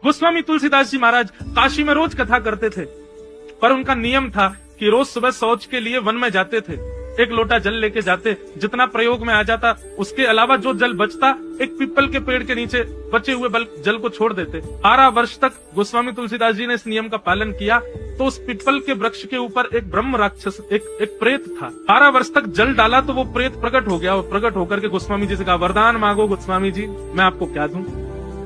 गोस्वामी तुलसीदास जी महाराज काशी में रोज कथा करते थे, पर उनका नियम था कि रोज सुबह शौच के लिए वन में जाते थे, एक लोटा जल लेके जाते, जितना प्रयोग में आ जाता उसके अलावा जो जल बचता एक पीपल के पेड़ के नीचे बचे हुए जल को छोड़ देते। 12 वर्ष तक गोस्वामी तुलसीदास जी ने इस नियम का पालन किया। तो उस पीपल के वृक्ष के ऊपर एक ब्रह्म राक्षस, एक प्रेत था। 12 वर्ष तक जल डाला तो वो प्रेत प्रकट हो गया, और प्रकट होकर के गोस्वामी जी से कहा, वरदान मांगो गोस्वामी जी, मैं आपको क्या दूं।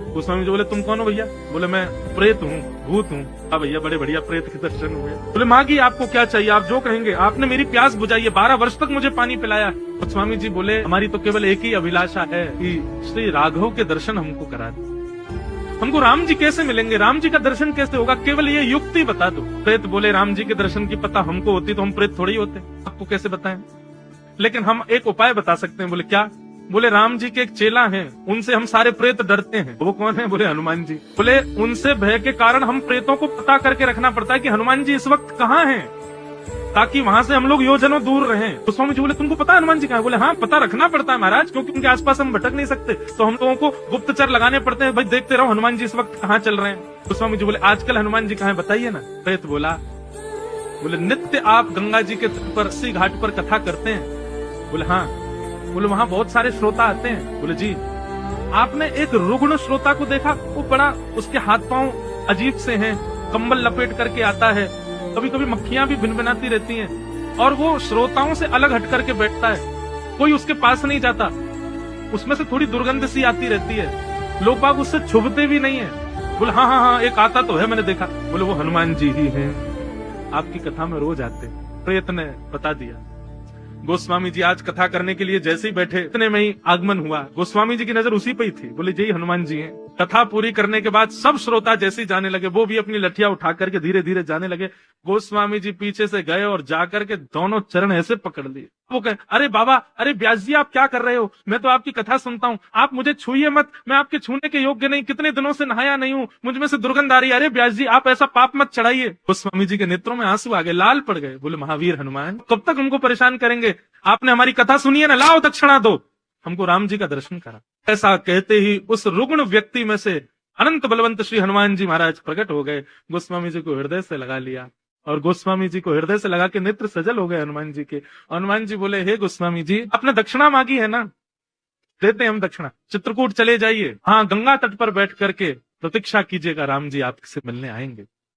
गोस्वामी जी बोले, तुम कौन हो भैया। बोले, मैं प्रेत हूँ, भूत हूँ। हाँ भैया, बड़े बढ़िया प्रेत के दर्शन हुए। बोले, मांगी आपको क्या चाहिए, आप जो कहेंगे। आपने मेरी प्यास बुझाई है, 12 वर्ष तक मुझे पानी पिलाया। गोस्वामी जी बोले, हमारी तो केवल एक ही अभिलाषा है कि श्री राघव के दर्शन हमको करा दे। हमको राम जी कैसे मिलेंगे, राम जी का दर्शन कैसे होगा, केवल ये युक्ति बता दो। प्रेत बोले, राम जी के दर्शन की पता हमको होती तो हम प्रेत थोड़ी होते, आपको कैसे बताएं। लेकिन हम एक उपाय बता सकते हैं। बोले, क्या। बोले, राम जी के एक चेला हैं, उनसे हम सारे प्रेत डरते हैं। वो कौन है। बोले, हनुमान जी। बोले, उनसे भय के कारण हम प्रेतों को पता करके रखना पड़ता है कि हनुमान जी इस वक्त कहाँ हैं, ताकि वहां से हम लोग योजनों दूर रहें। तो स्वामी जी बोले, तुमको पता है हनुमान जी कहाँ है। बोले, हाँ पता रखना पड़ता है महाराज, क्योंकि उनके आसपास हम भटक नहीं सकते, तो हम लोगों को गुप्तचर लगाने पड़ते हैं। भाई देखते रहो हनुमान जी इस वक्त कहाँ चल रहे हैं। तो स्वामी जी बोले, आजकल हनुमान जी कहाँ है बताइए ना। प्रेत बोला, बोले, नित्य आप गंगा जी के तट पर अस्सी घाट पर कथा करते हैं। बोले, हाँ। बोले, वहां बहुत सारे श्रोता आते हैं। बोले, जी। आपने एक रुग्ण श्रोता को देखा, वो बड़ा, उसके हाथ पांव अजीब से हैं, कंबल लपेट करके आता है, कभी कभी मक्खियां भी भिनभिनाती रहती हैं, और वो श्रोताओं से अलग हट करके बैठता है, कोई उसके पास नहीं जाता, उसमें से थोड़ी दुर्गंध सी आती रहती है, लोग बाग उससे छुपते भी नहीं है। बोले, हाँ हाँ हाँ, एक आता तो है, मैंने देखा। बोले, वो हनुमान जी ही हैं, आपकी कथा में रोज आते। प्रेत ने बता दिया। गोस्वामी जी आज कथा करने के लिए जैसे ही बैठे, इतने में ही आगमन हुआ। गोस्वामी जी की नजर उसी पे ही थी। बोले, जी हनुमान जी हैं। कथा पूरी करने के बाद सब श्रोता जैसे ही जाने लगे, वो भी अपनी लठिया उठा करके धीरे धीरे जाने लगे। गोस्वामी जी पीछे से गए और जाकर के दोनों चरण ऐसे पकड़ लिए। वो कहे, अरे बाबा, अरे व्यास जी, आप क्या कर रहे हो, मैं तो आपकी कथा सुनता हूँ, आप मुझे छूइए मत, मैं आपके छूने के योग्य नहीं, कितने दिनों से नहाया नहीं हूँ, मुझ में से दुर्गंध आ रही है। अरे व्यास जी, आप ऐसा पाप मत चढ़ाइए। गोस्वामी जी के नेत्रों में आंसू आ गए, लाल पड़ गए। बोले, महावीर हनुमान, कब तक हमको परेशान करेंगे, आपने हमारी कथा सुनी है ना, लाओ दक्षिणा दो, हमको राम जी का दर्शन करा। ऐसा कहते ही उस रुग्ण व्यक्ति में से अनंत बलवंत श्री हनुमान जी महाराज प्रकट हो गए। गोस्वामी जी को हृदय से लगा लिया, और गोस्वामी जी को हृदय से लगा के नेत्र सजल हो गए हनुमान जी के। हनुमान जी बोले, हे गोस्वामी जी, आपने दक्षिणा मांगी है ना, देते हम दक्षिणा। चित्रकूट चले जाइए, हाँ गंगा तट पर बैठ करके प्रतीक्षा कीजिएगा, राम जी आपसे मिलने आएंगे।